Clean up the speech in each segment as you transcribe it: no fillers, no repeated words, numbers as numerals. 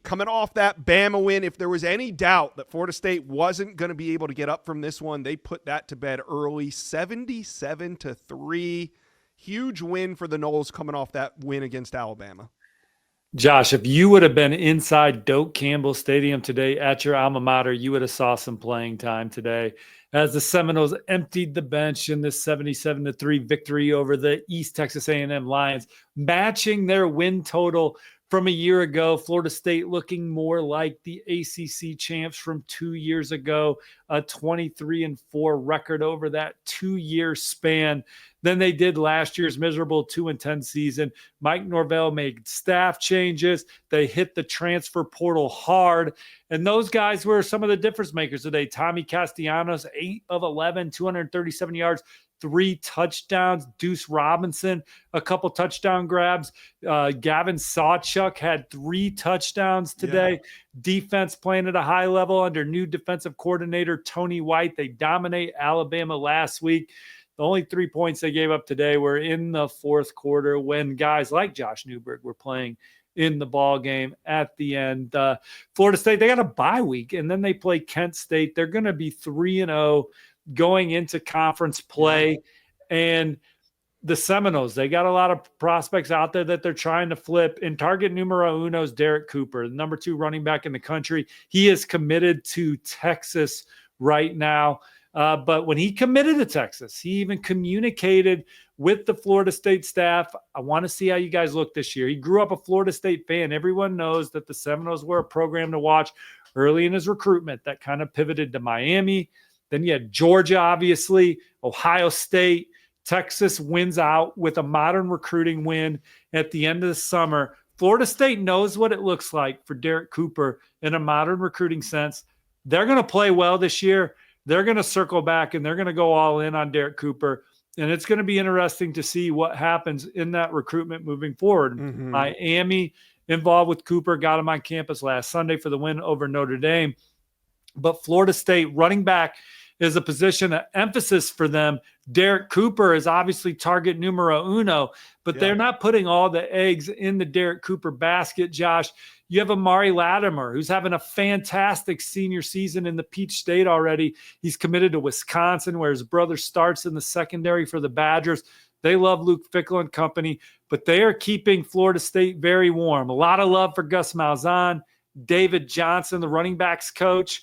coming off that Bama win, if there was any doubt that Florida State wasn't going to be able to get up from this one, they put that to bed early, 77-3. Huge win for the Noles coming off that win against Alabama. Josh, if you would have been inside Doak Campbell Stadium today at your alma mater, you would have saw some playing time today as the Seminoles emptied the bench in this 77-3 victory over the East Texas A&M Lions, matching their win total from a year ago. Florida State looking more like the ACC champs from 2 years ago, a 23-4 record over that 2-year span than they did last year's miserable 2-10 season. Mike Norvell made staff changes. They hit the transfer portal hard. And those guys were some of the difference makers today. Tommy Castellanos, 8 of 11, 237 yards, 3 touchdowns. Deuce Robinson, a couple touchdown grabs. Gavin Sawchuk had 3 touchdowns today. Yeah. Defense playing at a high level under new defensive coordinator Tony White. They dominate Alabama last week. The only 3 points they gave up today were in the fourth quarter when guys like Josh Newberg were playing in the ball game at the end. Florida State, they got a bye week, and then they play Kent State. They're going to be 3-0 going into conference play. And the Seminoles, they got a lot of prospects out there that they're trying to flip. In target numero uno is Derek Cooper, the number 2 running back in the country. He is committed to Texas right now. But when he committed to Texas, he even communicated with the Florida State staff. I want to see how you guys look this year. He grew up a Florida State fan. Everyone knows that the Seminoles were a program to watch early in his recruitment that kind of pivoted to Miami. Then you had Georgia, obviously, Ohio State. Texas wins out with a modern recruiting win at the end of the summer. Florida State knows what it looks like for Derek Cooper in a modern recruiting sense. They're going to play well this year. They're going to circle back and they're going to go all in on Derek Cooper. And it's going to be interesting to see what happens in that recruitment moving forward. Mm-hmm. Miami involved with Cooper, got him on campus last Sunday for the win over Notre Dame. But Florida State running back is a position of emphasis for them. Derek Cooper is obviously target numero uno, but they're not putting all the eggs in the Derek Cooper basket, Josh. You have Amari Latimer, who's having a fantastic senior season in the Peach State already. He's committed to Wisconsin, where his brother starts in the secondary for the Badgers. They love Luke Fickell and company, but they are keeping Florida State very warm. A lot of love for Gus Malzahn, David Johnson, the running backs coach.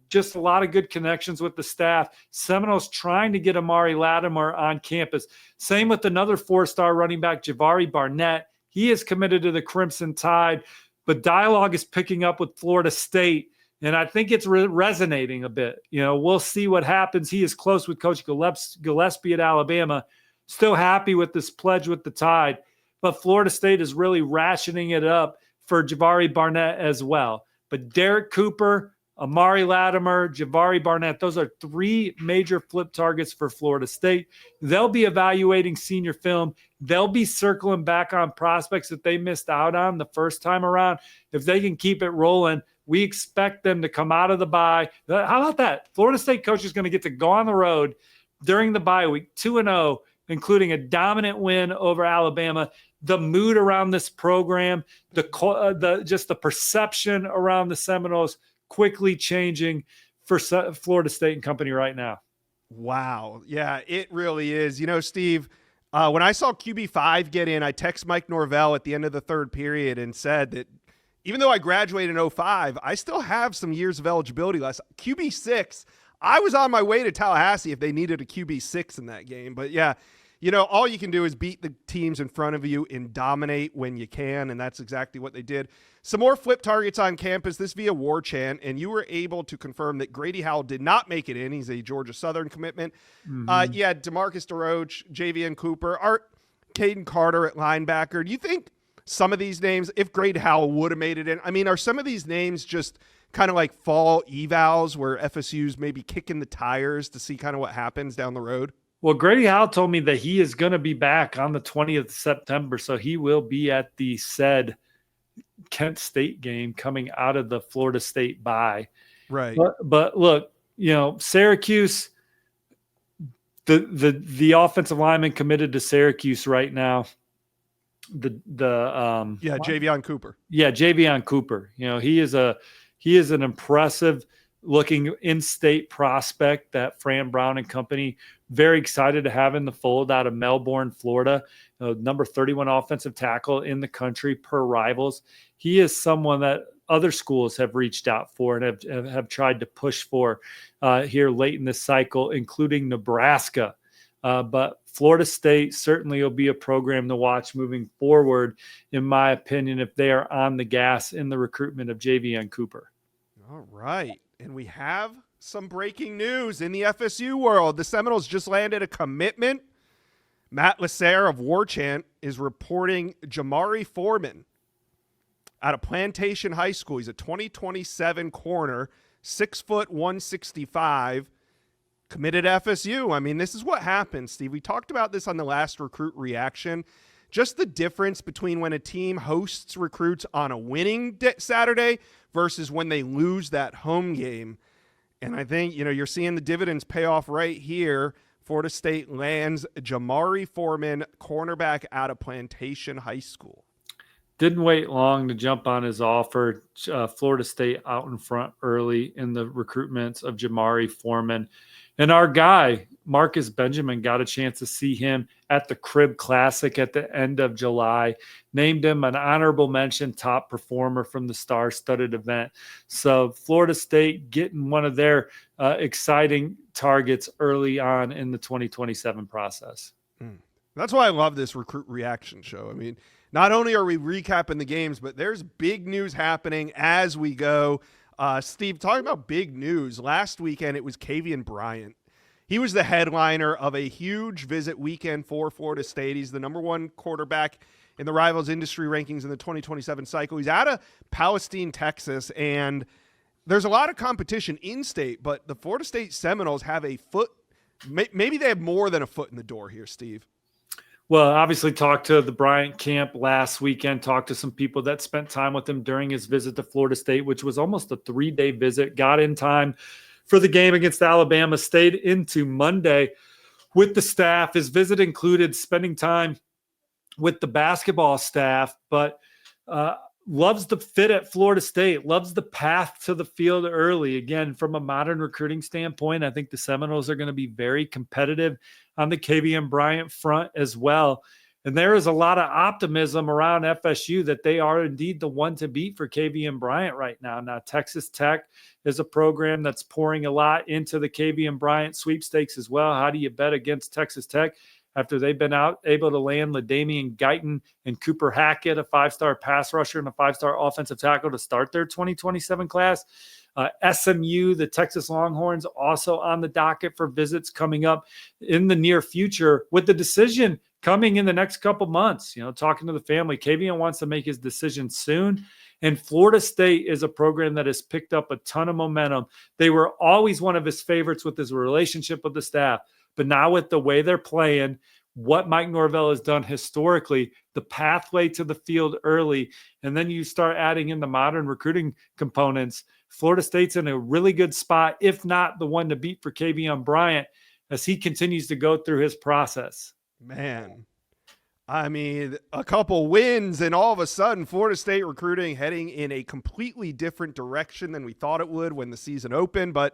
Just a lot of good connections with the staff. Seminoles trying to get Amari Latimer on campus. Same with another 4-star running back, Javari Barnett. He is committed to the Crimson Tide, but dialogue is picking up with Florida State, and I think it's resonating a bit. You know, we'll see what happens. He is close with Coach Gillespie at Alabama, still happy with this pledge with the Tide, but Florida State is really rationing it up for Javari Barnett as well. But Derek Cooper, Amari Latimer, Javari Barnett, those are 3 major flip targets for Florida State. They'll be evaluating senior film. They'll be circling back on prospects that they missed out on the first time around. If they can keep it rolling, we expect them to come out of the bye. How about that? Florida State coach is going to get to go on the road during the bye week, 2-0, including a dominant win over Alabama. The mood around this program, just the perception around the Seminoles quickly changing for Florida State and company right now. Wow. Yeah, it really is. You know, Steve, when I saw QB5 get in, I text Mike Norvell at the end of the third period and said that even though I graduated in 05, I still have some years of eligibility left. QB6, I was on my way to Tallahassee if they needed a QB6 in that game. But yeah, you know, all you can do is beat the teams in front of you and dominate when you can, and that's exactly what they did. Some more flip targets on campus, this via War Chant, and you were able to confirm that Grady Howell did not make it in. He's a Georgia Southern commitment. Mm-hmm. You had DeMarcus DeRoche, Javian Cooper, Caden Carter at linebacker. Do you think some of these names, if Grady Howell would have made it in, I mean, are some of these names just kind of like fall evals where FSU's maybe kicking the tires to see kind of what happens down the road? Well, Grady Howell told me that he is going to be back on the 20th of September, so he will be at the said Kent State game coming out of the Florida State bye. Right. But look, you know, Syracuse, the offensive lineman committed to Syracuse right now. Javion Cooper. Yeah, Javion Cooper. He is an impressive looking in-state prospect that Fran Brown and company very excited to have in the fold out of Melbourne, Florida. Number 31 offensive tackle in the country per Rivals. He is someone that other schools have reached out for and have tried to push for here late in this cycle, including Nebraska. But Florida State certainly will be a program to watch moving forward, in my opinion, if they are on the gas in the recruitment of Javion Cooper. All right. And we have some breaking news in the FSU world. The Seminoles just landed a commitment. Matt Lasser of War Chant is reporting Jamari Foreman out of Plantation High School. He's a 2027 corner, 6 foot 165. Committed FSU. I mean, this is what happens, Steve. We talked about this on the last recruit reaction. Just the difference between when a team hosts recruits on a winning Saturday versus when they lose that home game. And I think, you're seeing the dividends pay off right here. Florida State lands Jamari Foreman, cornerback out of Plantation High School. Didn't wait long to jump on his offer. Florida State out in front early in the recruitments of Jamari Foreman. And our guy, Marcus Benjamin, got a chance to see him at the Crib Classic at the end of July. Named him an honorable mention top performer from the star-studded event. So Florida State getting one of their exciting targets early on in the 2027 process. That's why I love this recruit reaction show. I mean, not only are we recapping the games, but there's big news happening as we go. Steve, talking about big news, last weekend it was Kavian Bryant. He was the headliner of a huge visit weekend for Florida State. He's the number one quarterback in the Rivals industry rankings in the 2027 cycle. He's out of Palestine, Texas, and there's a lot of competition in state, but the Florida State Seminoles have a foot, maybe they have more than a foot in the door here, Steve. Well, obviously talked to the Bryant camp last weekend, talked to some people that spent time with him during his visit to Florida State, which was almost a 3-day visit, got in time for the game against Alabama, stayed into Monday with the staff. His visit included spending time with the basketball staff, but loves the fit at Florida State, loves the path to the field early. Again, from a modern recruiting standpoint, I think the Seminoles are going to be very competitive on the Kavian Bryant front as well. And there is a lot of optimism around FSU that they are indeed the one to beat for Kavian Bryant right now. Now, Texas Tech is a program that's pouring a lot into the Kavian Bryant sweepstakes as well. How do you bet against Texas Tech after they've been able to land LaDamian Guyton and Cooper Hackett, a 5-star pass rusher and a 5-star offensive tackle to start their 2027 class? SMU, the Texas Longhorns, also on the docket for visits coming up in the near future, with the decision coming in the next couple months. Talking to the family, Kavian wants to make his decision soon. And Florida State is a program that has picked up a ton of momentum. They were always one of his favorites with his relationship with the staff. But now with the way they're playing, what Mike Norvell has done historically, the pathway to the field early, and then you start adding in the modern recruiting components, Florida State's in a really good spot, if not the one to beat for Kavian Bryant as he continues to go through his process. Man, I mean, a couple wins and all of a sudden Florida State recruiting heading in a completely different direction than we thought it would when the season opened. But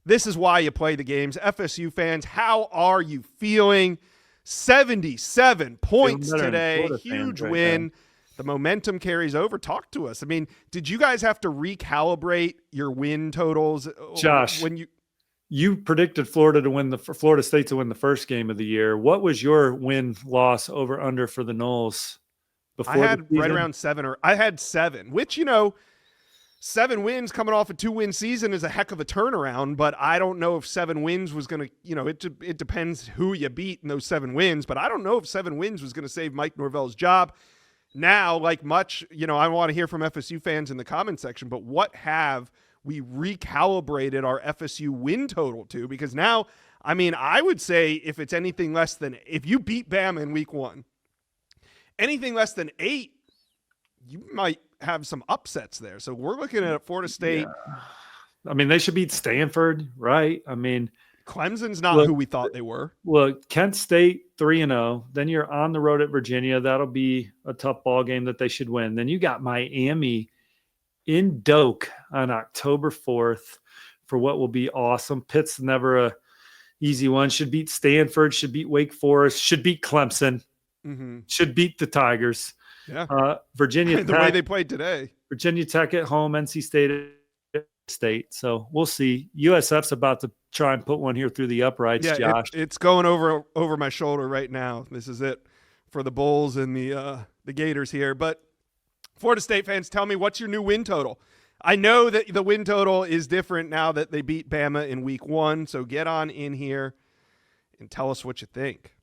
this is why you play the games. FSU fans, how are you feeling? 77 points today. Huge win. The momentum carries over. Talk to us. I mean, did you guys have to recalibrate your win totals? Josh, when you predicted Florida State to win the first game of the year. What was your win-loss over/under for the Noles before? I had right around 7, I had 7, which, 7 wins coming off a 2-win season is a heck of a turnaround, but I don't know if 7 wins was going to, it depends who you beat in those 7 wins, but I don't know if 7 wins was going to save Mike Norvell's job. Now, like much, I want to hear from FSU fans in the comment section, but what have we recalibrated our FSU win total to? Because now, I mean, I would say if it's anything less than, if you beat Bama in week 1, anything less than 8, you might have some upsets there. So we're looking at Florida State. Yeah. I mean, they should beat Stanford, right? I mean, Clemson's not Look, who we thought they were. Look, Kent State 3-0. Then you're on the road at Virginia. That'll be a tough ball game that they should win. Then you got Miami in Doak on October 4th for what will be awesome. Pitt's never a easy one. Should beat Stanford, should beat Wake Forest, should beat Clemson, should beat the Tigers. Yeah. Virginia The Tech, way they played today. Virginia Tech at home, NC State. So we'll see. USF's about to try and put one here through the uprights, Yeah, Josh. it's going over my shoulder right now. This is it for the Bulls and the Gators here. But Florida State fans, tell me, what's your new win total? I know that the win total is different now that they beat Bama in week 1, so get on in here and tell us what you think.